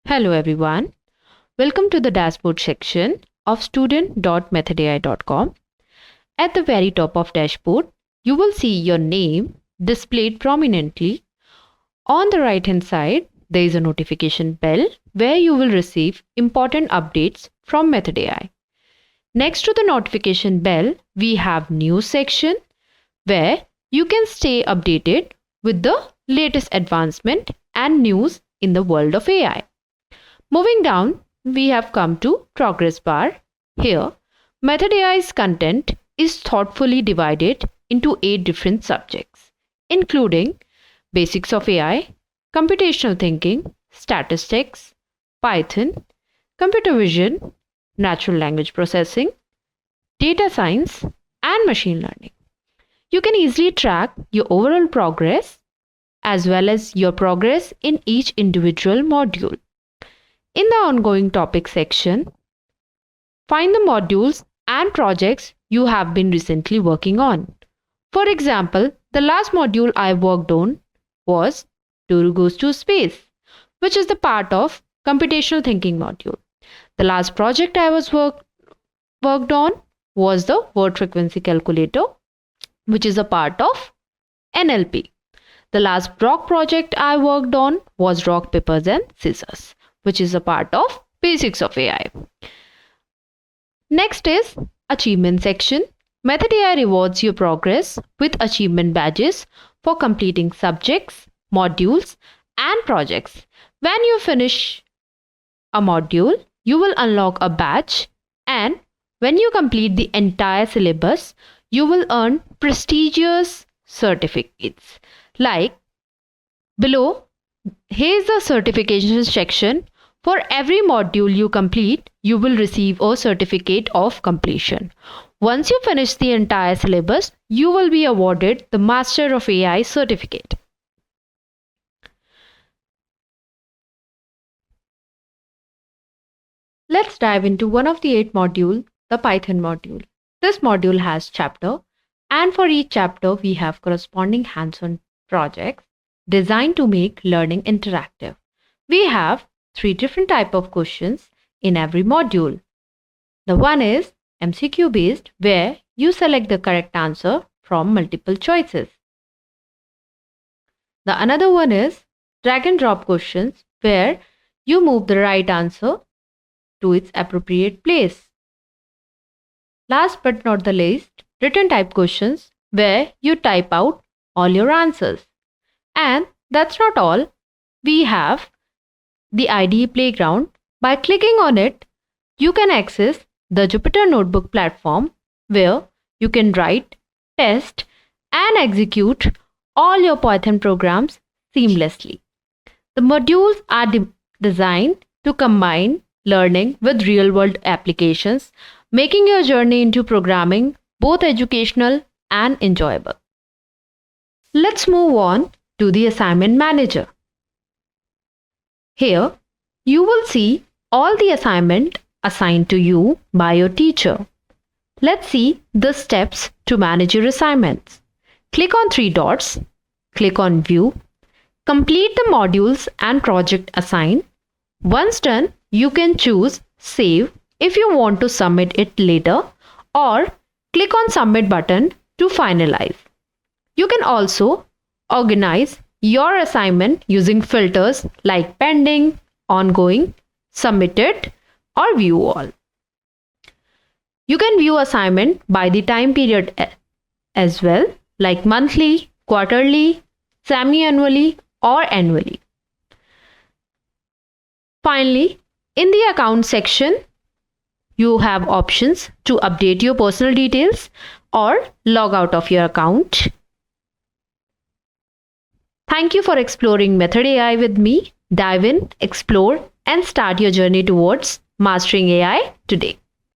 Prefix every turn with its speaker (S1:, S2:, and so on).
S1: Hello everyone. Welcome to the dashboard section of student.methodai.com. At the very top of dashboard, you will see your name displayed prominently. On the right hand side, there is a notification bell where you will receive important updates from Method AI. Next to the notification bell, we have news section where you can stay updated with the latest advancement and news in the world of AI. Moving down, we have come to progress bar. Here, Method AI's content is thoughtfully divided into 8 different subjects, including basics of AI, computational thinking, statistics, Python, computer vision, natural language processing, data science, and machine learning. You can easily track your overall progress as well as your progress in each individual module. In the ongoing topic section, find the modules and projects you have been recently working on. For example, the last module I worked on was Duru Goes to Space, which is the part of computational thinking module. The last project I was worked on was the word frequency calculator, which is a part of NLP. The last rock project I worked on was rock, papers and scissors, which is a part of basics of AI. Next is achievement section. Method AI rewards your progress with achievement badges for completing subjects, modules, and projects. When you finish a module, you will unlock a badge, and when you complete the entire syllabus, you will earn prestigious certificates. Like below, here is the certification section. For every module you complete, you will receive a certificate of completion. Once you finish the entire syllabus, you will be awarded the Master of AI certificate. Let's dive into one of the 8 modules, the Python module. This module has chapter, and for each chapter we have corresponding hands-on projects designed to make learning interactive. We have 3 different types of questions in every module. The one is MCQ based, where you select the correct answer from multiple choices. The another one is drag and drop questions, where you move the right answer to its appropriate place. Last but not the least, written type questions, where you type out all your answers. And that's not all. We have the IDE Playground. By clicking on it, you can access the Jupyter Notebook platform where you can write, test, and execute all your Python programs seamlessly. The modules are designed to combine learning with real-world applications, making your journey into programming both educational and enjoyable. Let's move on to the assignment manager. Here, you will see all the assignment assigned to you by your teacher. Let's see the steps to manage your assignments. Click on 3 dots, click on View, complete the modules and project assigned. Once done, you can choose Save if you want to submit it later, or click on Submit button to finalize. You can also organize your assignment using filters like pending, ongoing, submitted, or view all. You can view assignment by the time period as well, like monthly, quarterly, semi-annually, or annually. Finally, in the account section, you have options to update your personal details or log out of your account. Thank you for exploring Method AI with me. Dive in, explore, and start your journey towards mastering AI today.